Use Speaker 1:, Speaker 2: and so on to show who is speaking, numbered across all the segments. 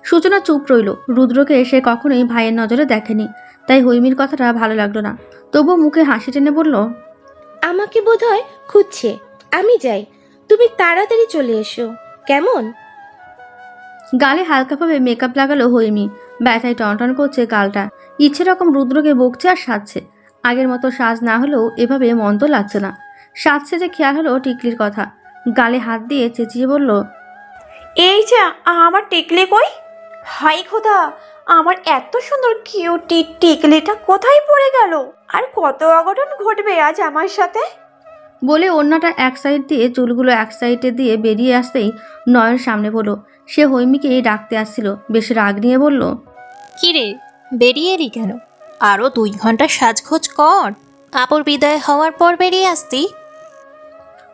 Speaker 1: সূচনা চুপ রইল। রুদ্রকে সে কখনোই ভাইয়ের নজরে দেখেনি, তাই হৈমির কথাটা ভালো লাগলো না। তবুও মুখে হাসি টেনে বলল,
Speaker 2: আমাকে বোধহয় খুঁজছে। আমি যাই, তুমি তাড়াতাড়ি চলে এসো, কেমন?
Speaker 1: গালে হালকাভাবে মেকআপ লাগালো হৈমি। ব্যথায় টনটন করছে গালটা। ইচ্ছে রকম রুদ্রকে বকছে আর সাজছে। আগের মতো সাজ না হলেও এভাবে মন্দ লাগছে না। সাজছে যে খেয়াল হলো টিকলির কথা। গালে হাত দিয়ে চেঁচিয়ে বলল,
Speaker 3: এই যে আমার টিকলি কই? হাই খোদা, আমার এত সুন্দর কিউটি টিকলিটা কোথায় পড়ে গেল? আর কত অঘটন ঘটবে আজ আমার সাথে।
Speaker 1: বলে ওড়নাটা এক সাইড দিয়ে চুলগুলো এক সাইডে দিয়ে বেরিয়ে আসতেই নয়ন সামনে বলল। সে হৈমিকে ডাকতে আসছিল। বেশ রাগ নিয়ে বলল,
Speaker 4: কিরে, বেরিয়ে এলি কেন? আরও 2 ঘন্টা সাজগোজ কর, আপুর বিদায় হওয়ার পর বেরিয়ে আসতি।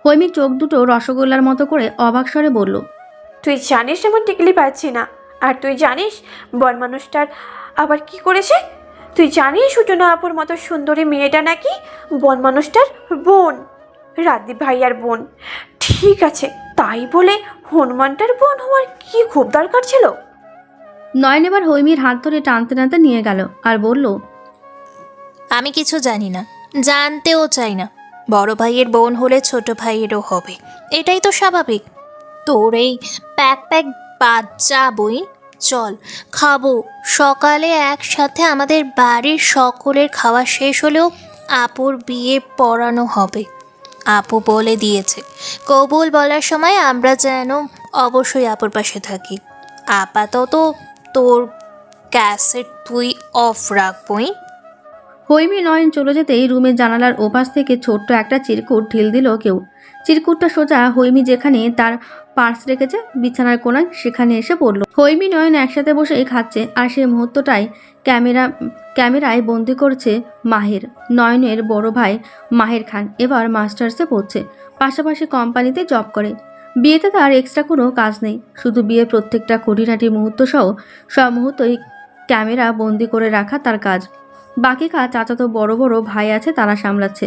Speaker 1: হৈমি চোখ দুটো রসগোল্লার মতো করে অবাক স্বরে বলল,
Speaker 3: তুই জানিস আমার টিকলি পাচ্ছি না, আর তুই জানিস বন মানুষটার আবার কি করেছে? তুই জানিস সূচনা আপুর মতো সুন্দরী মেয়েটা নাকি বন মানুষটার বোন, রাজদীপ ভাইয়ার বোন। ঠিক আছে, তাই বলে হনুমানটার বোন হওয়ার কি খুব দরকার ছিল?
Speaker 1: নয়ন এবার হৈমির হাত ধরে টানতে টানতে নিয়ে গেল আর বলল,
Speaker 4: আমি কিছু জানি না, জানতেও চাই না। বড় ভাইয়ের বোন হলে ছোট ভাইয়েরও হবে, এটাই তো স্বাভাবিক। তোর এই প্যাক প্যাক বাচ্চা বই, চল খাবো। সকালে একসাথে আমাদের বাড়ির সকলের খাওয়া শেষ হলেও আপুর বিয়ে পড়ানো হবে। আপু বলে দিয়েছে কবুল বলার সময় আমরা যেন অবশ্যই আপুর পাশে থাকি। আপাতত তোর ক্যাসেট তুই অফ রাখবই।
Speaker 1: হৈমি নয়ন চলে যেতেই রুমের জানালার ওপাশ থেকে ছোট্ট একটা চিরকুট ঢিল দিল কেউ। চিরকুটটা সোজা হৈমি যেখানে তার পার্স রেখেছে বিছানার কোণায় সেখানে এসে পড়ল। হৈমি নয়ন একসাথে বসেই খাচ্ছে, আর সেই মুহূর্তটাই ক্যামেরায় বন্দি করছে মাহের। নয়নের বড় ভাই মাহের খান এবার মাস্টার্সে পড়ছে, পাশাপাশি কোম্পানিতে জব করে। বিয়েতে তার এক্সট্রা কোনো কাজ নেই, শুধু বিয়ের প্রত্যেকটা খুঁটিনাটি মুহূর্ত সহ সব মুহূর্তই ক্যামেরা বন্দি করে রাখা তার কাজ। বাকি কাজ চাচাতো বড় বড় ভাই আছে, তারা সামলাচ্ছে।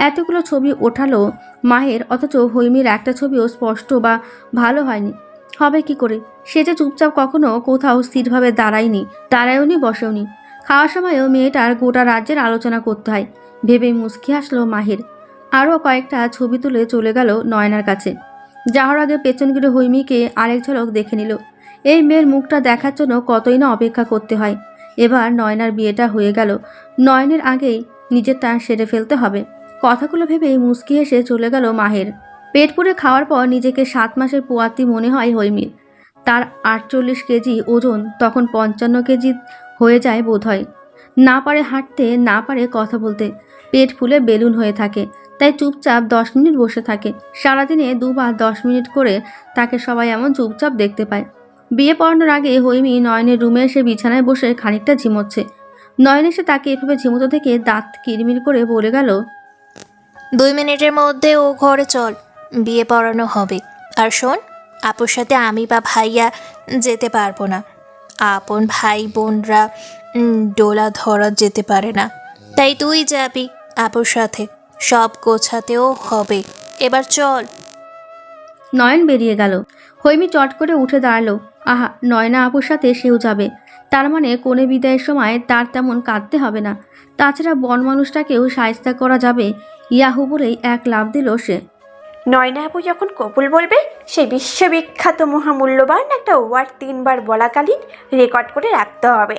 Speaker 1: এতগুলো ছবি ওঠালো মাহের, অথচ হৈমির একটা ছবিও স্পষ্ট বা ভালো হয়নি। হবে কি করে? সে যে চুপচাপ কখনো কোথাও স্থিরভাবে দাঁড়ায়ওনি বসেওনি। খাওয়ার সময়ও মেয়েটার গোটা রাজ্যের আলোচনা করতে হয় ভেবে মুচকি হাসলো মাহের। আরও কয়েকটা ছবি তুলে চলে গেল নয়নার কাছে। যাওয়ার আগে পেছন ঘিরে হৈমিকে আরেক ঝলক দেখে নিল। এই মেয়ের মুখটা দেখার জন্য কতই না অপেক্ষা করতে হয়। এবার নয়নার বিয়েটা হয়ে গেল, নয়নের আগেই নিজেরটা সেরে ফেলতে হবে। কথাগুলো ভেবেই মুচকি হেসে চলে গেল মাহের। পেট পুড়ে খাওয়ার পর নিজেকে 7 মাসের পোয়াতি মনে হয় হৈমির। তার 48 কেজি ওজন তখন 55 কেজি হয়ে যায় বোধহয়। না পারে হাঁটতে, না পারে কথা বলতে, পেট ফুলে বেলুন হয়ে থাকে। তাই চুপচাপ 10 মিনিট বসে থাকে। সারাদিনে দুবার 10 মিনিট করে তাকে সবাই এমন চুপচাপ দেখতে পায়। বিয়ে পড়ানোর আগে হৈমি নয়নের রুমে এসে বিছানায় বসে খানিকটা ঝিমোচ্ছে। নয়ন এসে তাকে এভাবে ঝিমোতে থেকে দাঁত কিরমির করে বলে গেল,
Speaker 4: 2 মিনিটের মধ্যে ও ঘরে চল, বিয়ে পড়ানো হবে। আর শোন, আপুর সাথে আমি বা ভাইয়া যেতে পারবো না। আপন ভাই বোনরা ডোলা ধরা যেতে পারে না, তাই তুই যাবি আপুর সাথে। সব গোছাতেও হবে, এবার চল।
Speaker 1: নয়ন বেরিয়ে গেল। হৈমি চট করে উঠে দাঁড়ালো। আহা, নয়না আপুর সাথে সেও যাবে। তার মানে কোণে বিদায়ের সময় তার তেমন কাঁদতে হবে না। তাছাড়া বন মানুষটাকেও শায়েস্তা করা যাবে। ইয়াহু বলেই এক লাফ দিল সে।
Speaker 3: নয়না আপু যখন কবুল বলবে, সেই বিশ্ববিখ্যাত মহামূল্যবান একটা ওয়ার্ড 3 বার বলাকালীন রেকর্ড করে রাখতে হবে।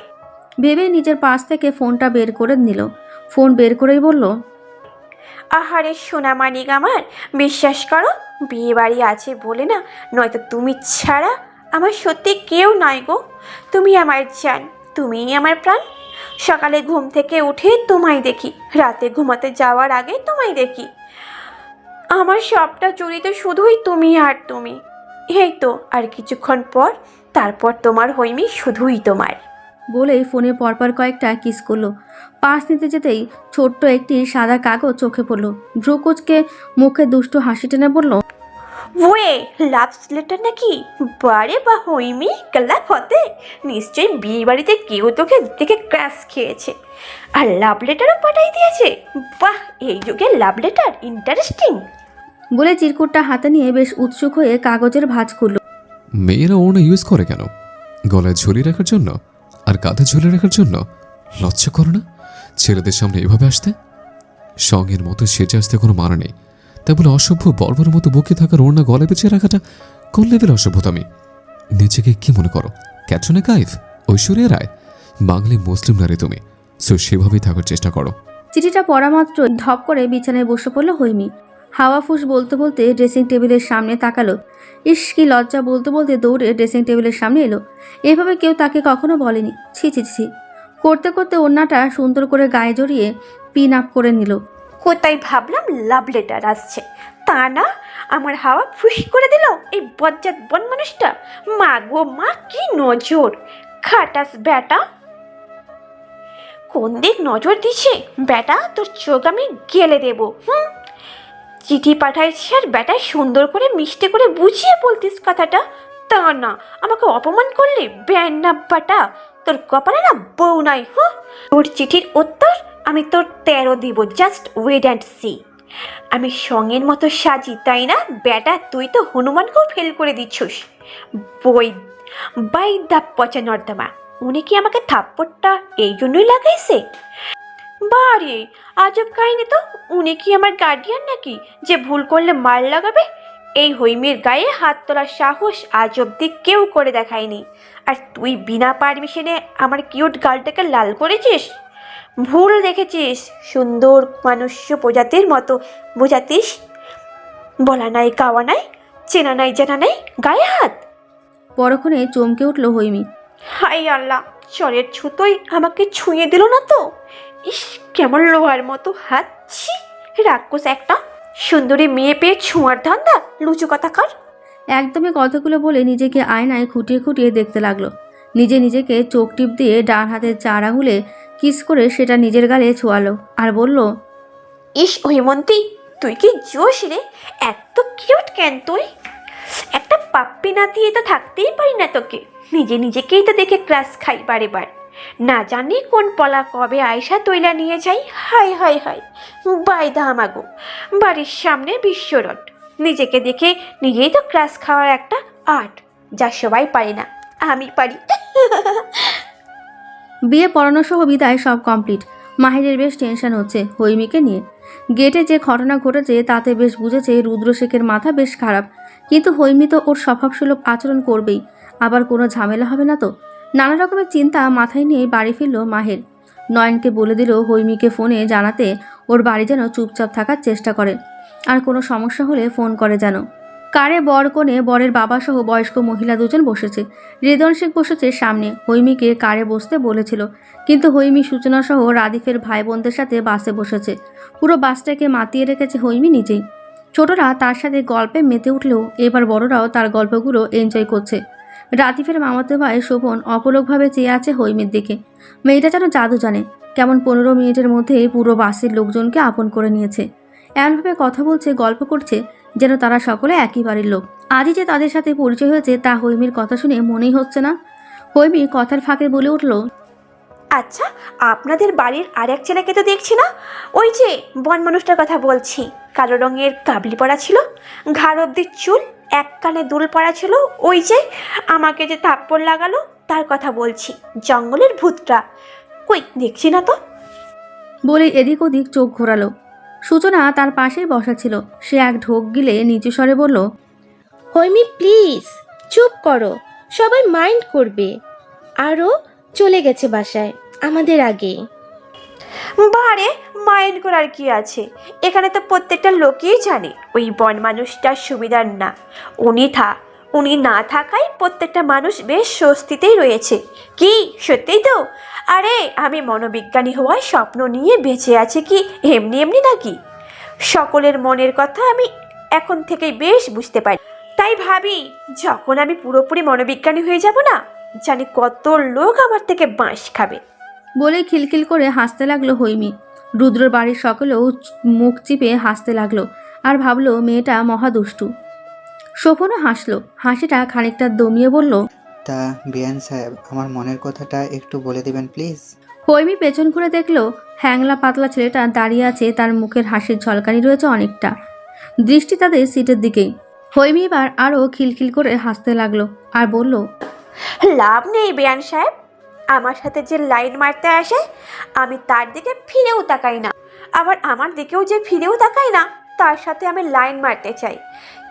Speaker 1: ভেবে নিজের পাশ থেকে ফোনটা বের করে নিল। ফোন বের করেই বলল,
Speaker 3: আহারে সোনা মানিক আমার, বিশ্বাস করো বিয়ে বাড়ি আছে বলে না, নয়তো তুমি ছাড়া আমার সত্যি কেউ নাই গো। তুমি আমার জান, তুমিই আমার প্রাণ। সকালে ঘুম থেকে উঠে তোমায় দেখি, রাতে ঘুমাতে যাওয়ার আগে তোমায় দেখি। আমার সবটা জড়িত শুধুই তুমি আর তুমি। এই তো আর কিছুক্ষণ পর, তারপর তোমার হৈমি শুধুই তোমার।
Speaker 1: বলেই ফোনে পরপর কয়েকটা কিস করলো। পাশ নিতে যেতেই ছোট্ট একটি সাদা কাগজ চোখে পড়ল। ভ্রুকুচকে মুখে দুষ্ট হাসি টেনে বলল,
Speaker 3: ওয়ে লাভ লেটার নাকি? বারে বা হৈমি, ক্লাব হতে নিশ্চয়ই বিয়ে বাড়িতে কেউ তোকে দেখে ক্রাশ খেয়েছে আর লাভ লেটারও পাঠাই দিয়েছে। বাহ, এই যুগে লাভ লেটার ইন্টারেস্টিং।
Speaker 1: বলে চিরকুটটা হাতে নিয়ে বেশ উৎসুক হয়ে কাগজের ভাঁজ খুলল।
Speaker 5: মেয়েরা ওড়না ইউজ করে কেন? গলায় ঝুলিয়ে রাখার জন্য আর কাঁধে ঝুলিয়ে রাখার জন্য? লজ্জা করো না ছেলেদের সামনে এভাবে আসতে? সঙ্গের মতো সেজে আসতে কোনো মানা নেই, তাই বলে অসভ্য বর্বর মতো বুকে থাকার ওড়না গলায় পেঁচিয়ে রাখাটা কোন লেভেল অসভ্যতামি? নিজেকে কি মনে করো, ক্যাটরিনা কাইফ, ঐশ্বরিয়া রায়? বাঙালি মুসলিম নারী তুমি, সো সেভাবেই থাকার চেষ্টা করো।
Speaker 1: চিঠিটা পড়া মাত্র ধপ করে বিছানায় বসে পড়ল হৈমি। হাওয়া ফুস বলতে বলতে ড্রেসিং টেবিলের সামনে তাকালো। ইস কি লজ্জা, বলতে বলতে দৌড়ে ড্রেসিং টেবিলের সামনে এলো। এভাবে কেউ তাকে কখনো বলেনি। ছি ছি ছি। করতে করতে ওড়নাটা সুন্দর করে গায়ে জড়িয়ে পিন আপ করে নিল।
Speaker 3: কোথায় ভাবলাম লাভ লেটার আসছে, তা না আমার হাওয়া ফুস করে দিল এই বজ্জাত বন মানুষটা। মা গো মা, কি নজর! খাটাস বেটা, কোন দিক নজর দিছে বেটা, তোর চোখ আমি গেলে দেবো। চিঠি পাঠাইছি আর বেটা সুন্দর করে মিষ্টি করে বুঝিয়ে বলতিস কথাটা, তা না আমাকে অপমান করলি বেয়ান্না বাটা। তোর কপালে না বউ নাই। তোর চিঠির উত্তর আমি তোর 13 দিব, জাস্ট ওয়েট অ্যান্ড সি। আমি সঙ্গের মতো সাজি তাই না বেটা? তুই তো হনুমানকেও ফেল করে দিচ্ছিস। বই বাই দা পচা নর্দমা, উনি কি আমাকে থাপ্পড়টা এই জন্যই লাগাইছে? বারে আজব কাহিনী তো। উনি কি আমার গার্ডিয়ান নাকি যে ভুল করলে মার লাগাবে? এই হৈমির গায়ে হাত তোলার সাহস আজ অব্দি কেউ করে দেখায়নি, আর তুই বিনা পারমিশনে আমার কিউট গার্লটাকে লাল করেছিস। ভুল দেখেছিস, সুন্দর মনুষ্য প্রজাতির মতো বোঝাতিস। বলা নাই কাওয়া নাই, চেনা নাই জানা নাই, গায়ে হাত।
Speaker 1: পরক্ষণে চমকে উঠল হৈমি।
Speaker 3: হাই আল্লাহ, চরের ছুতোই আমাকে ছুঁয়ে দিল না তো? ইস কেমন লোহার মতো হাত! ছি, রাক্ষস একটা। সুন্দরী মেয়ে পেয়ে ছোঁয়ার ধান্দা, লুচু কথাকার।
Speaker 1: একদমই কথাগুলো বলে নিজেকে আয়নায় খুঁটিয়ে খুঁটিয়ে দেখতে লাগলো। নিজে নিজেকে চোখ টিপ দিয়ে ডান হাতের 4 আঙুলে কিস করে সেটা নিজের গালে ছোঁয়ালো আর বলল,
Speaker 3: ইস হৈমন্তী, তুই কি জোশ রে! এত কিউট কেন তুই? একটা পাপ্পি না দিয়ে তো থাকতেই পারি না তোকে। নিজে নিজেকেই তো দেখে ক্রাশ খাই বারে বার। না জানি কোন পলা কবে আয়সা তৈলা নিয়ে যাই। হাই হাই হাই, বাইদা আমাগো বাড়ির সামনে বিশ্বরট। নিজেকে দেখে নিজেই তো ক্রাশ খাওয়ার একটা আর্ট, যা সবাই পারে না, আমি পারি।
Speaker 1: বিয়ে পড়ানো সহ বিদায় সব কমপ্লিট। মাহিরের বেশ টেনশন হচ্ছে হৈমিকে নিয়ে। গেটে যে ঘটনা ঘটেছে তাতে বেশ বুঝেছে রুদ্রশেখের মাথা বেশ খারাপ, কিন্তু হৈমি তো ওর স্বভাবসুলভ আচরণ করবেই, আবার কোনো ঝামেলা হবে না তো। নানা রকমের চিন্তা মাথায় নিয়ে বাড়ি ফিরল মাহের। নয়নকে বলে দিল হৈমিকে ফোনে জানাতে ওর বাড়ি যেন চুপচাপ থাকার চেষ্টা করে, আর কোনো সমস্যা হলে ফোন করে যেন। কারে বর কোণে বরের বাবা সহ বয়স্ক মহিলা দুজন বসেছে। রেদন শেখ বসেছে সামনে। হৈমিকে কারে বসতে বলেছিল, কিন্তু হৈমি সূচনা সহ রাদিফের ভাই বোনদের সাথে বাসে বসেছে। পুরো বাসটাকে মাতিয়ে রেখেছে হৈমি নিজেই। ছোটরা তার সাথে গল্পে মেতে উঠলেও এবার বড়রাও তার গল্পগুলো এনজয় করছে। রাদিফের মামাতো ভাই শোভন অপলকভাবে চেয়ে আছে হৈমির দিকে। মেয়েটা যেন জাদু জানে, কেমন 15 মিনিটের মধ্যেই পুরো বাসের লোকজনকে আপন করে নিয়েছে। এমনভাবে কথা বলছে, গল্প করছে যেন তারা সকলে একই বাড়ির লোক। আজই যে তাদের সাথে পরিচয় হয়েছে তা হৈমির কথা শুনে মনেই হচ্ছে না। হৈমি কথার ফাঁকে বলে উঠল,
Speaker 3: আচ্ছা, আপনাদের বাড়ির আরেক ছেলেকে তো দেখছি না। ওই যে বন মানুষটার কথা বলছি, কালো রঙের কাবলি পরা ছিল, ঘাড় অব্দি চুল, এক কানে দুল পরা ছিল। ওই যে আমাকে যে থাপ্পড় লাগালো তার কথা বলছি, জঙ্গলের ভূতটা। কই দেখছি না তো।
Speaker 1: বলে এদিক ওদিক চোখ ঘোরালো। সূচনা তার পাশেই বসা ছিল। সে এক ঢোক গিলে নিচু স্বরে বলল,
Speaker 2: হৈমি প্লিজ চুপ করো, সবাই মাইন্ড করবে। আরও চলে গেছে বাসায় আমাদের আগে।
Speaker 3: বারে মাইন্ড করার কি আছে? এখানে তো প্রত্যেকটা লোকই জানে ওই বন মানুষটার সুবিধার না। উনি না থাকায় প্রত্যেকটা মানুষ বেশ স্বস্তিতেই রয়েছে। কি সত্যিই তো? আরে আমি মনোবিজ্ঞানী হওয়ার স্বপ্ন নিয়ে বেঁচে আছে কি এমনি এমনি নাকি? সকলের মনের কথা আমি এখন থেকেই বেশ বুঝতে পারি। তাই ভাবি যখন আমি পুরোপুরি মনোবিজ্ঞানী হয়ে যাব না, জানি কত লোক আমার থেকে বাঁশ খাবে।
Speaker 1: বলে খিলখিল করে হাসতে লাগলো হৈমি। রুদ্রর বাড়ির সকলেও মুখ চিপে হাসতে লাগলো আর ভাবলো মেয়েটা মহাদুষ্টু। শোভনও হাসলো, হাসিটা খানিকটা দমিয়ে বলল,
Speaker 6: তা বিয়ান সাহেব, আমার মনের কথাটা একটু বলে দিবেন প্লিজ।
Speaker 1: হৈমি পেছন ঘুরে দেখলো হ্যাংলা পাতলা ছেলেটা দাঁড়িয়ে আছে, তার মুখের হাসির ঝলকানি রয়েছে অনেকটা। দৃষ্টি তাদের সিটের দিকেই। হৈমি এবার আরও খিলখিল করে হাসতে লাগলো আর বলল,
Speaker 3: লাভ নেই বেয়ান সাহেব, আমার সাথে যে লাইন মারতে আসে আমি তার দিকে ফিরেও তাকাই না, আবার আমার দিকেও যে ফিরেও তাকাই না তার সাথে আমি লাইন মারতে চাই,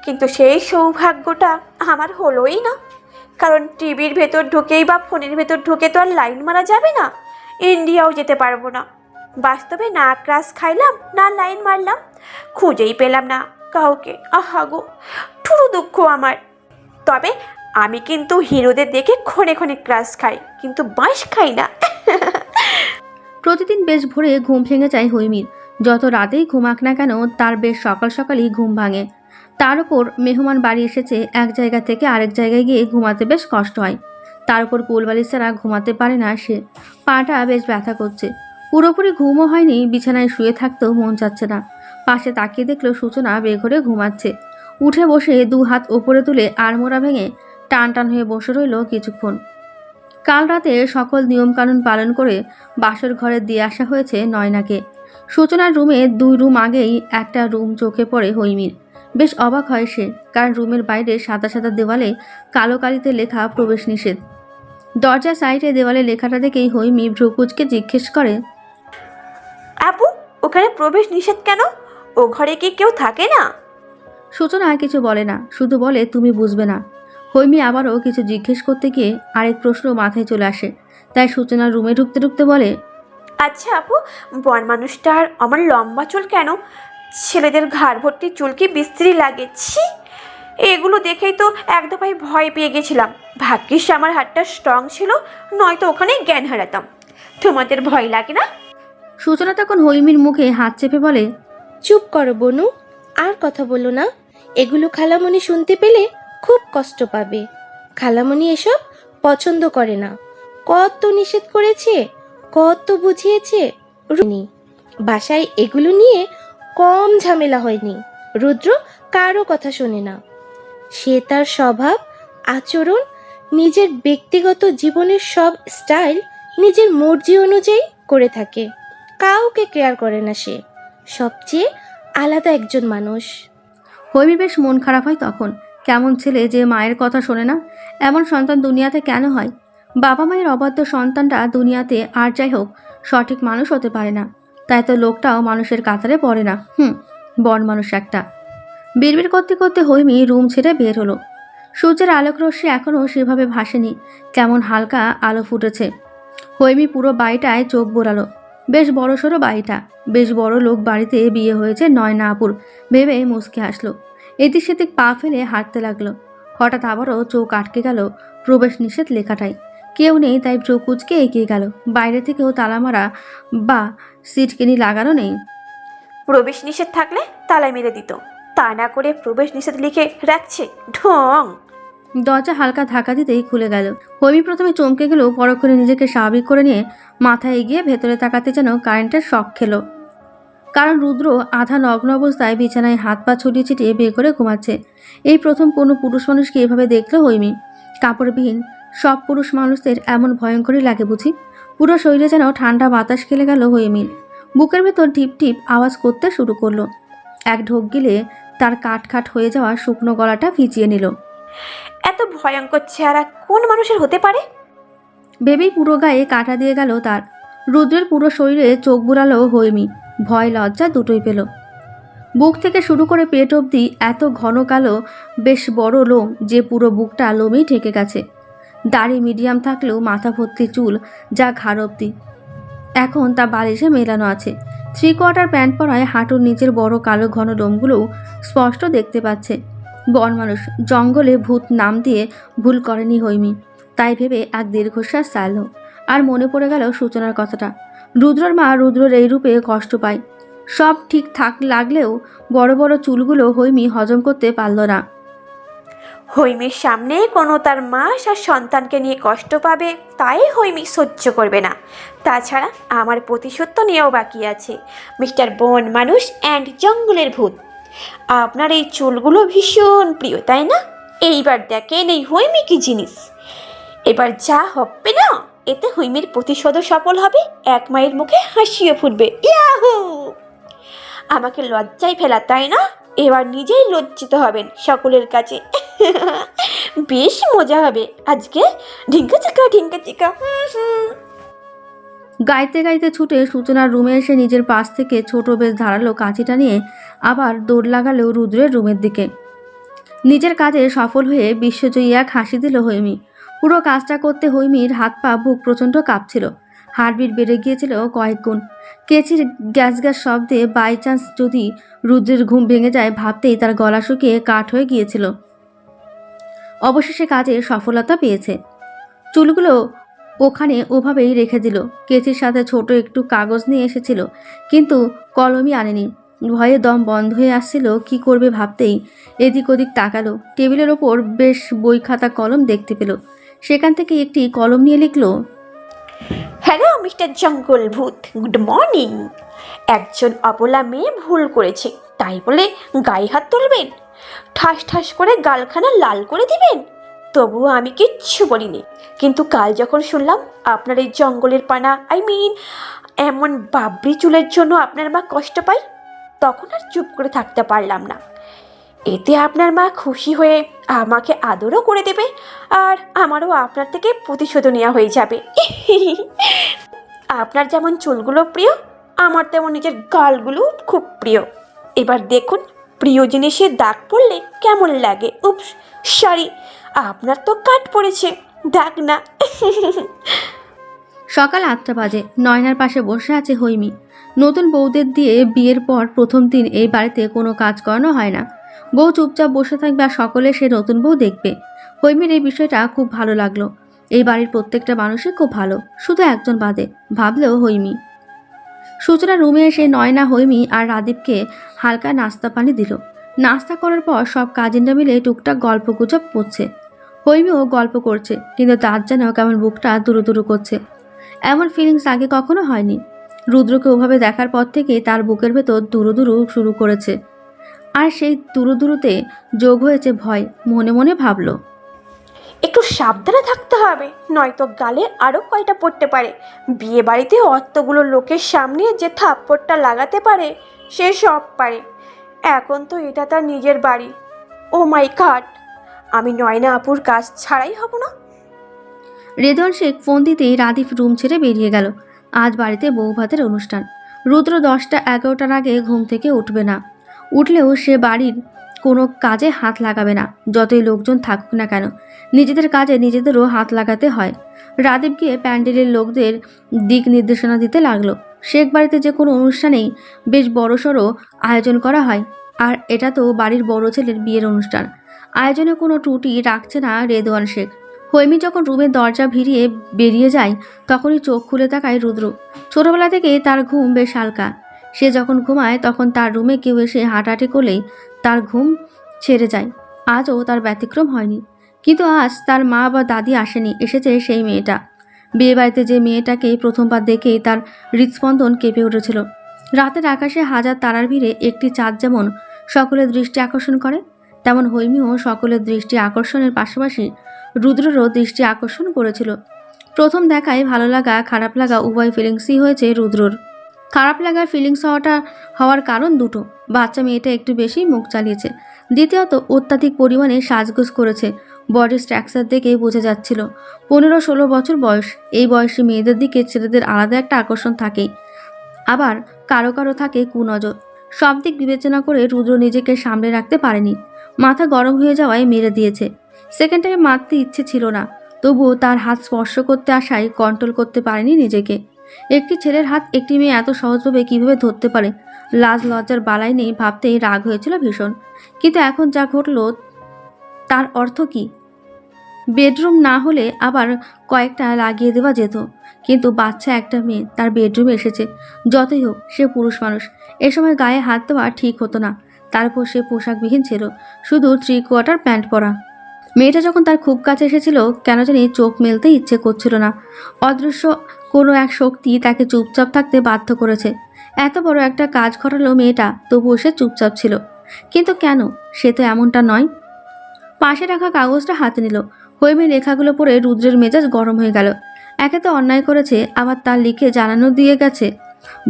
Speaker 3: কিন্তু সেই সৌভাগ্যটা আমার হলোই না। কারণ টিভির ভেতর ঢুকেই বা ফোনের ভেতর ঢুকে তো আর লাইন মারা যাবে না, ইন্ডিয়াও যেতে পারবো না। বাস্তবে না ক্রাশ খাইলাম না লাইন মারলাম, খুঁজেই পেলাম না কাউকে। আহাগো, ঠুরু দুঃখ আমার। তবে আমি কিন্তু হিরোদের দেখে ক্ষণে ক্ষণে ক্রাশ খাই, কিন্তু বাঁশ খাই না।
Speaker 1: প্রতিদিন বেশ ভোরে ঘুম ভেঙে যায় হৈমির। যত রাতেই ঘুমাক না কেন তার বেশ সকাল সকালই ঘুম ভাঙে। তার উপর মেহমান বাড়ি এসেছে, এক জায়গা থেকে আরেক জায়গায় গিয়ে ঘুমাতে বেশ কষ্ট হয়। তার উপর কোলবালিশ ছাড়া ঘুমাতে পারে না সে, পাটা বেশ ব্যথা করছে। পুরোপুরি ঘুমও হয়নি, বিছানায় শুয়ে থাকতেও মন চাচ্ছে না। পাশে তাকিয়ে দেখলো সূচনা বেঘরে ঘুমাচ্ছে। উঠে বসে দু হাত ওপরে তুলে আড়মোড়া ভেঙে টান টান হয়ে বসে রইল কিছুক্ষণ। কাল রাতে সকল নিয়মকানুন পালন করে বাসর ঘরে দিয়ে আসা হয়েছে নয়নাকে। সূচনার রুমে 2 রুম আগেই একটা রুম চোখে পড়ে হৈমির। বেশ অবাক হয় সে, কারণ রুমের বাইরে সাদা সাদা দেওয়ালে কালো কালিতে লেখা প্রবেশ নিষেধ। দরজার সাইডে দেওয়ালে লেখাটা দেখেই হৈমি ভ্রুকুচকে জিজ্ঞেস করে,
Speaker 3: আপু, ওখানে প্রবেশ নিষেধ কেন? ও ঘরে কি কেউ থাকে না?
Speaker 1: সূচনা কিছু বলে না, শুধু বলে তুমি বুঝবে না। হৈমি আবারও কিছু জিজ্ঞেস করতে গিয়ে আরেক প্রশ্ন মাথায় চলে আসে, তাই সূচনার রুমে ঢুকতে ঢুকতে বলে,
Speaker 3: আচ্ছা আপু, বন মানুষটার আমার লম্বা চুল কেন? ছেলেদের ঘাড় ভর্তি চুল কি বিশ্রী লাগে? ছি, এগুলো দেখেই তো এক দফায় ভয় পেয়ে গেছিলাম। ভাগ্যিস আমার হাতটা স্ট্রং ছিল, নয়তো ওখানেই জ্ঞান হারাতাম। তোমাদের ভয় লাগে না?
Speaker 1: সূচনা তখন হৈমির মুখে হাত চেপে বলে,
Speaker 2: চুপ করো বনু, আর কথা বলো না। এগুলো খালামণি শুনতে পেলে খুব কষ্ট পাবে। খালামণি এসব পছন্দ করে না। কত নিষেধ করেছে, কত বুঝিয়েছে। রুনি বাসায় এগুলো নিয়ে কম ঝামেলা হয়নি। রুদ্র কারো কথা শোনে না। সে তার স্বভাব, আচরণ, নিজের ব্যক্তিগত জীবনের সব স্টাইল নিজের মর্জি অনুযায়ী করে থাকে। কাউকে কেয়ার করে না সে। সবচেয়ে আলাদা একজন মানুষ।
Speaker 1: হৈমি বেশ মন খারাপ হয় তখন। কেমন ছেলে যে মায়ের কথা শোনে না, এমন সন্তান দুনিয়াতে কেন হয়? বাবা মায়ের অবাধ্য সন্তানটা দুনিয়াতে আর যাই হোক সঠিক মানুষ হতে পারে না, তাই তো লোকটাও মানুষের কাতারে পড়ে না। বন মানুষ একটা। বিড়বিড় করতে করতে হৈমি রুম ছেড়ে বের হলো। সূর্যের আলোক রশ্মি এখনও সেভাবে ভাসেনি, কেমন হালকা আলো ফুটেছে। হৈমি পুরো বাড়িটায় চোখ বোলালো। বেশ বড়সড় বাড়িটা, বেশ বড় লোক বাড়িতে বিয়ে হয়েছে নয়না আপুর ভেবে মুচকে হাসলো। এদিক সেদিক পা ফেলে হাঁটতে লাগলো। হঠাৎ আবারও চোখ আটকে গেল প্রবেশ নিষেধ লেখাটায়। কেউ নেই, তাই ভ্রু কুঁচকে এগিয়ে গেল। বাইরে থেকেও তালা মারা বা সিটকেনি লাগানো নেই।
Speaker 3: প্রবেশ নিষেধ থাকলে তালা মেরে দিত, তা না করে প্রবেশ নিষেধ লিখে রাখছে। ঢং।
Speaker 1: দরজা হালকা ধাক্কা দিতেই খুলে গেল। হৈমি প্রথমে চমকে গেল, পরক্ষণে নিজেকে স্বাভাবিক করে নিয়ে মাথা এগিয়ে ভেতরে তাকাতে যেন কারেন্টের শক খেলো। কারণ রুদ্র আধা নগ্ন অবস্থায় বিছানায় হাত পা ছড়িয়ে ছিটিয়ে বের করে ঘুমাচ্ছে। এই প্রথম কোনো পুরুষ মানুষকে এভাবে দেখলো হৈমি। কাপড়বিহীন সব পুরুষ মানুষদের এমন ভয়ঙ্করই লাগে বুঝি। পুরো শরীরে যেন ঠান্ডা বাতাস খেলে গেল হৈমির। বুকের ভেতর টিপ টিপ আওয়াজ করতে শুরু করলো। এক ঢোক গিলে তার কাটখাট হয়ে যাওয়া শুকনো গলাটা ভিজিয়ে নিল।
Speaker 3: এত ভয়ঙ্কর চেহারা কোন মানুষের হতে পারে?
Speaker 1: ভেবেই পুরো গায়ে কাঁটা দিয়ে গেল তার। রুদ্রের পুরো শরীরে চোখ বুলালো হৈমি। ভয় লজ্জা দুটোই পেল। বুক থেকে শুরু করে পেট অবধি এত ঘন কালো বেশ বড় লোম যে পুরো বুকটা লোমেই ঢেকে গেছে। দাড়ি মিডিয়াম থাকলেও মাথা ভর্তি চুল যা ঘাড় অবধি। এখন তা বালিশে মেলানো আছে। 3/4 প্যান্ট পরায় হাঁটুর নিচের বড় কালো ঘন লোমগুলোও স্পষ্ট দেখতে পাচ্ছে। বন মানুষ, জঙ্গলে ভূত নাম দিয়ে ভুল করেনি হৈমি। তাই ভেবে এক দীর্ঘশ্বাস ছাড়ল। আর মনে পড়ে গেল সূচনার কথাটা। রুদ্রর মা রুদ্রর এই রূপে কষ্ট পায়। সব ঠিকঠাক লাগলেও বড় বড় চুলগুলো হৈমি হজম করতে পারল না।
Speaker 3: হৈমির সামনে কোনো তার মা আর সন্তানকে নিয়ে কষ্ট পাবে, তাই হৈমি সহ্য করবে না। তাছাড়া আমার প্রতিশোধ তো নেওয়াও বাকি আছে, মিস্টার বন মানুষ অ্যান্ড জঙ্গলের ভূত। আপনার এই চুলগুলো ভীষণ প্রিয়, তাই না? এইবার দেখেন এই হৈমি কি জিনিস। এবার যা হবে না, এতে হৈমির প্রতিশোধও সফল হবে, এক মায়ের মুখে হাসিও ফুটবে। ইয়াহু! আমাকে লজ্জায় ফেলা, তাই না? এবার নিজেই লজ্জিত হবেন সকলের কাছে। বেশ মজা হবে আজকে। ঢিঙ্কা চিকা ঢিঙ্কা চিকা।
Speaker 1: গাইতে গাইতে ছুটে সূচনার রুমে এসে নিজের পাশ থেকে ছোট বেশ ধারালো কাঁচিটা নিয়ে আবার দৌড় লাগালো রুদ্রের রুমের দিকে। নিজের কাজে সফল হয়ে বিশ্বজয়ী এক হাসি দিল হৈমি। পুরো কাজটা করতে হৈমির হাত পা বুক প্রচণ্ড কাঁপছিল, হার্টবিট বেড়ে গিয়েছিল কয়েক গুণ। কেচির গ্যাস গ্যাস শব্দে বাই চান্স যদি রুদ্রের ঘুম ভেঙে যায় ভাবতেই তার গলা শুকিয়ে কাঠ হয়ে গিয়েছিল। অবশেষে কাজে সফলতা পেয়েছে। চুলগুলো ওখানে ওভাবেই রেখে দিল। কেচির সাথে ছোট একটু কাগজ নিয়ে এসেছিল, কিন্তু কলমই আনেনি। ভয়ে দম বন্ধ হয়ে আসছিল, কি করবে ভাবতেই এদিক ওদিক তাকালো। টেবিলের ওপর বেশ বই খাতা কলম দেখতে পেল, সেখান থেকে একটি কলম নিয়ে লিখল,
Speaker 3: হ্যালো মিস্টার জঙ্গল ভূত, গুড মর্নিং। একজন অবলা মেয়ে ভুল করেছে তাই বলে গায়ে হাত তুলবেন, ঠাস ঠাস করে গালখানা লাল করে দিবেন। তবুও আমি কিচ্ছু বলিনি, কিন্তু কাল যখন শুনলাম আপনার এই জঙ্গলের পানা এমন বাবরি চুলের জন্য আপনার মা কষ্ট পায়, তখন আর চুপ করে থাকতে পারলাম না। এতে আপনার মা খুশি হয়ে আমাকে আদরও করে দেবে, আর আমারও আপনার থেকে প্রতিশোধ নেওয়া হয়ে যাবে। আপনার যেমন চুলগুলো প্রিয়, আমার তেমন নিজের গালগুলো খুব প্রিয়। এবার দেখুন প্রিয় জিনিসে দাগ পড়লে কেমন লাগে। উপস, সরি, আপনার তো কাট পড়েছে, দাগ না।
Speaker 1: সকাল 8টা বাজে। নয়নার পাশে বসে আছে হৈমি। নতুন বউদের দিয়ে বিয়ের পর প্রথম দিন এই বাড়িতে কোনো কাজ করানো হয় না। বউ চুপচাপ বসে থাকবে আর সকলে সে নতুন বউ দেখবে। হৈমির এই বিষয়টা খুব ভালো লাগলো। এই বাড়ির প্রত্যেকটা মানুষই খুব ভালো, শুধু একজন বাদে, ভাবলেও হৈমি। সূচনা রুমে এসে নয়না, হৈমি আর রাদীপকে হালকা নাস্তা পানি দিল। নাস্তা করার পর সব কাজিনরা মিলে টুকটাক গল্প গুজব করছে। হৈমিও গল্প করছে, কিন্তু তার যেন কেমন বুকটা দুরু দুরু করছে। এমন ফিলিংস আগে কখনো হয়নি। রুদ্রকে ওভাবে দেখার পর থেকে তার বুকের ভেতর দুরু দুরু শুরু করেছে, আর সেই দুরু দুরুতে যোগ হয়েছে ভয়। মনে মনে ভাবল,
Speaker 3: একটু সাবধানে থাকতে হবে, নয়তো গালে আরও কয়টা পড়তে পারে। বিয়ে বাড়িতে অতগুলো লোকের সামনে যে থাপ্পড়টা লাগাতে পারে সে সব পারে। এখন তো এটা তার নিজের বাড়ি। ও মাই গড, আমি নয়না আপুর কাজ ছাড়াই হব না।
Speaker 1: রেদওয়ান শেখ ফোন দিতেই রাদীপ রুম ছেড়ে বেরিয়ে গেল। আজ বাড়িতে বউ ভাতের অনুষ্ঠান। রুদ্র 10টা 11টার আগে ঘুম থেকে উঠবে না। উঠলেও সে বাড়ির কোনো কাজে হাত লাগাবে না, যতই লোকজন থাকুক না কেন। নিজেদের কাজে নিজেদেরও হাত লাগাতে হয়। রাদীপ গিয়ে প্যান্ডেলের লোকদের দিক নির্দেশনা দিতে লাগলো। শেখ বাড়িতে যে কোনো অনুষ্ঠানেই বেশ বড়সড় আয়োজন করা হয়, আর এটা তো বাড়ির বড় ছেলের বিয়ের অনুষ্ঠান। আয়োজনে কোনো ত্রুটি রাখছে না রেদওয়ান শেখ। হৈমি যখন রুমের দরজা ভিড়িয়ে বেরিয়ে যায় তখনই চোখ খুলে তাকায় রুদ্র। ছোটবেলা থেকেই তার ঘুম বেশ হালকা। সে যখন ঘুমায় তখন তার রুমে কেউ এসে হাঁটাহাঁটি করলেই তার ঘুম ছেড়ে যায়। আজও তার ব্যতিক্রম হয়নি। কিন্তু আজ তার মা বা দাদি আসেনি, এসেছে সেই মেয়েটা। বিয়েবাড়িতে যে মেয়েটাকে প্রথমবার দেখেই তার হৃদস্পন্দন কেঁপে উঠেছিল। রাতের আকাশে হাজার তারার ভিড়ে একটি চাঁদ যেমন সকলের দৃষ্টি আকর্ষণ করে, তেমন হৈমিও সকলের দৃষ্টি আকর্ষণের পাশাপাশি রুদ্রেরও দৃষ্টি আকর্ষণ করেছিল। প্রথম দেখায় ভালো লাগা খারাপ লাগা উভয় ফিলিংসই হয়েছে রুদ্রর। খারাপ লাগার ফিলিংস হওয়ার কারণ দুটো। বাচ্চা মেয়েটা একটু বেশি মুখ চালিয়েছে, দ্বিতীয়ত অত্যাধিক পরিমাণে সাজগোজ করেছে। বডি স্ট্রাকচার দেখে বোঝা যাচ্ছিল 15-16 বছর বয়স। এই বয়সী মেয়েদের দিকে ছেলেদের আলাদা একটা আকর্ষণ থাকেই, আবার কারো কারো থাকে কুনজর। সব দিক বিবেচনা করে রুদ্র নিজেকে সামলে রাখতে পারেনি। মাথা গরম হয়ে যাওয়ায় মেরে দিয়েছে। সেকেন্ড টাইমে মারতে ইচ্ছে ছিল না, তবুও তার হাত স্পর্শ করতে আসায় কন্ট্রোল করতে পারেনি নিজেকে। একটি ছেলের হাত একটি মেয়ে এত সহজভাবে কিভাবে ধরতে পারে, লাজ লজ্জার বালাই নেই ভাবতেই রাগ হয়েছিল ভীষণ। কিন্তু এখন যা ঘটলো তার অর্থ কি? বেডরুম না হলে আবার কয়েকটা লাগিয়ে দেওয়া যেত, কিন্তু বাচ্চা একটা মেয়ে তার বেডরুমে এসেছে। যতই হোক সে পুরুষ মানুষ, এ সময় গায়ে হাত দেওয়া ঠিক হতো না। তারপর সে পোশাকবিহীন ছিল, শুধু 3/4 প্যান্ট পরা। মেয়েটা যখন তার খুব কাছে এসেছিল কেন জানি চোখ মেলতে ইচ্ছে করছিল না। অদৃশ্য কোনো এক শক্তি তাকে চুপচাপ থাকতে বাধ্য করেছে। এত বড় একটা কাজ করালো মেয়েটা, তবুও সে চুপচাপ ছিল। কিন্তু কেন? সে তো এমনটা নয়। পাশে রাখা কাগজটা হাতে নিল। হৈমি লেখাগুলো পড়ে রুদ্রের মেজাজ গরম হয়ে গেল। একে তো অন্যায় করেছে, আবার তার লিখে জানানো দিয়ে গেছে।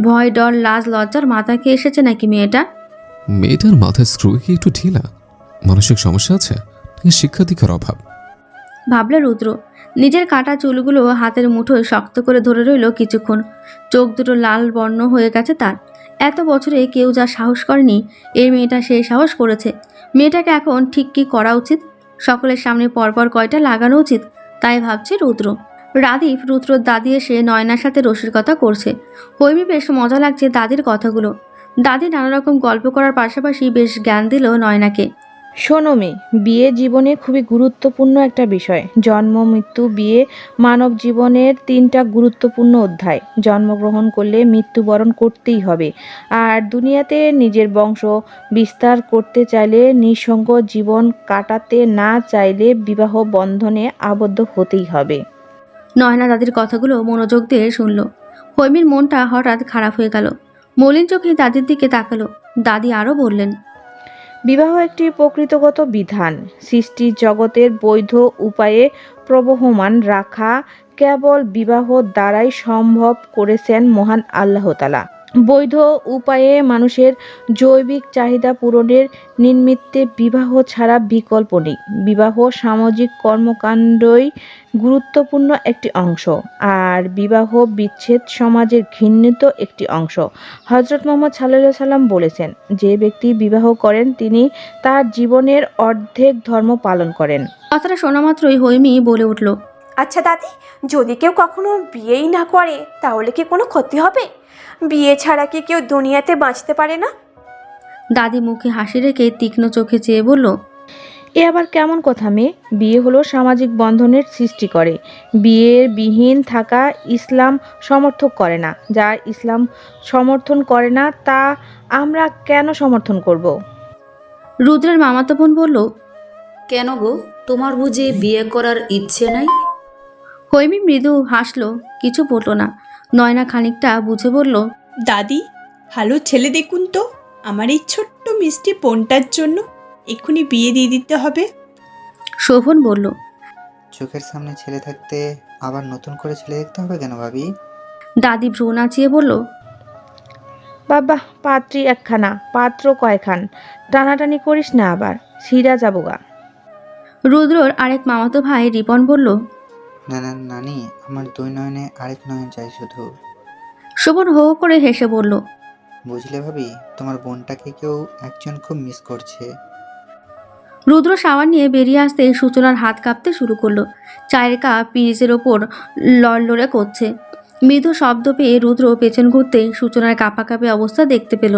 Speaker 1: ভয়, ডর, লাজ, লজ্জার মাথা খেয়ে এসেছে নাকি মেয়েটা?
Speaker 5: মেয়েটার মাথায় স্ক্রু কি একটু ঢিলা? মানসিক সমস্যা আছে নাকি শিক্ষা দীক্ষার অভাব?
Speaker 1: ভাবল রুদ্র। নিজের কাটা চুলগুলো হাতের মুঠোয় শক্ত করে ধরে রইল কিছুক্ষণ। চোখ দুটো লাল বর্ণ হয়ে গেছে তার। এত বছরে কেউ যা সাহস করেনি, এই মেয়েটা সেই সাহস করেছে। মেয়েটাকে এখন ঠিক কী করা উচিত? সকলের সামনে পরপর কয়টা লাগানো উচিত, তাই ভাবছে রুদ্র। রাদীপ রুদ্রর দাদি এসে নয়নার সাথে রসিকতা করছে। হৈমি বেশ মজা লাগছে দাদির কথাগুলো। দাদি নানা রকম গল্প করার পাশাপাশি বেশ জ্ঞান দিল নয়নাকে।
Speaker 7: শোনো মেয়ে, বিয়ে জীবনে খুবই গুরুত্বপূর্ণ একটা বিষয়। জন্ম, মৃত্যু, বিয়ে মানব জীবনের 3টা গুরুত্বপূর্ণ অধ্যায়। জন্মগ্রহণ করলে মৃত্যুবরণ করতেই হবে। আর দুনিয়াতে নিজের বংশ বিস্তার করতে চাইলে, নিঃসঙ্গ জীবন কাটাতে না চাইলে বিবাহ বন্ধনে আবদ্ধ হতেই হবে।
Speaker 1: নয়না দাদির কথাগুলো মনোযোগ দিয়ে শুনল। হৈমির মনটা হঠাৎ খারাপ হয়ে গেল। মলিন চোখে দাদির দিকে তাকালো। দাদি আরও বললেন,
Speaker 7: বিবাহ একটি প্রকৃতিগত বিধান। সৃষ্টির জগতের বৈধ উপায়ে প্রবহমান রাখা কেবল বিবাহ দ্বারাই সম্ভব করেছেন মহান আল্লাহ তাআলা। বৈধ উপায়ে মানুষের জৈবিক চাহিদা পূরণের নিমিত্তে বিবাহ ছাড়া বিকল্প নেই। বিবাহ সামাজিক কর্মকাণ্ডই গুরুত্বপূর্ণ একটি অংশ, আর বিবাহ বিচ্ছেদ সমাজের ঘৃণিত একটি অংশ। হযরত মুহাম্মদ সাল্লাল্লাহু আলাইহি সাল্লাম বলেছেন, যে ব্যক্তি বিবাহ করেন তিনি তার জীবনের অর্ধেক ধর্ম পালন করেন।
Speaker 1: কথাটা শোনা মাত্রই হৈমি বলে উঠল,
Speaker 3: আচ্ছা দাদি, যদি কেউ কখনো বিয়েই না করে তাহলে কি কোনো ক্ষতি হবে? বিয়ে ছাড়া কি কেউ দুনিয়াতে বাঁচতে পারে না?
Speaker 1: দাদি মুখে হাসি রেখে তীক্ষ্ণ চোখে চেয়ে বলল,
Speaker 7: এ আবার কেমন কথা মেয়ে? বিয়ে হলো সামাজিক বন্ধনের সৃষ্টি করে। বিয়ের বিহীন থাকা ইসলাম সমর্থন করে না। যা ইসলাম সমর্থন করে না তা আমরা কেন সমর্থন করব?
Speaker 1: রুদ্রের মামাতো বোন বলল,
Speaker 8: কেন গো, তোমার বুঝি বিয়ে করার ইচ্ছে নাই?
Speaker 1: হৈমি মৃদু হাসলো, কিছু বলল না। নয়না খানিকটা বুঝে বলল,
Speaker 9: দাদি, ভালো ছেলে দেখুন তো আমার এই ছোট্ট মিষ্টি বোনটার জন্য। এক্ষুনি বিয়ে দিয়ে দিতে হবে।
Speaker 1: শোভন বলল,
Speaker 6: চোখের সামনে ছেলে থাকতে আবার নতুন করে ছেলে দেখতে হবে কেন ভাবি?
Speaker 1: দাদি ভ্রু নাচিয়ে বলল,
Speaker 7: বাবা, পাত্রী একখানা, পাত্র কয়খান, টানাটানি করিস না আবার, ছিঁড়া যাবো গা।
Speaker 1: রুদ্রর আরেক মামাতো ভাই রিপন বলল,
Speaker 6: না না নানি, আমার 2 নয়নে আরেক নয়ন চাই শুধু।
Speaker 1: শোভন হো হো করে হেসে বলল,
Speaker 6: বুঝলে ভাবি, তোমার বোনটাকে কেউ একজন খুব মিস করছে।
Speaker 1: রুদ্র সাবান নিয়ে বেরিয়ে আসতে সূচনার হাত কাঁপতে শুরু করলো। চায়ের কাপ পিরিচের ওপর লড়লড়ে করছে। মৃদু শব্দ পেয়ে রুদ্র পেছন ঘুরতেই সূচনার কাঁপাকাঁপি অবস্থা দেখতে পেল।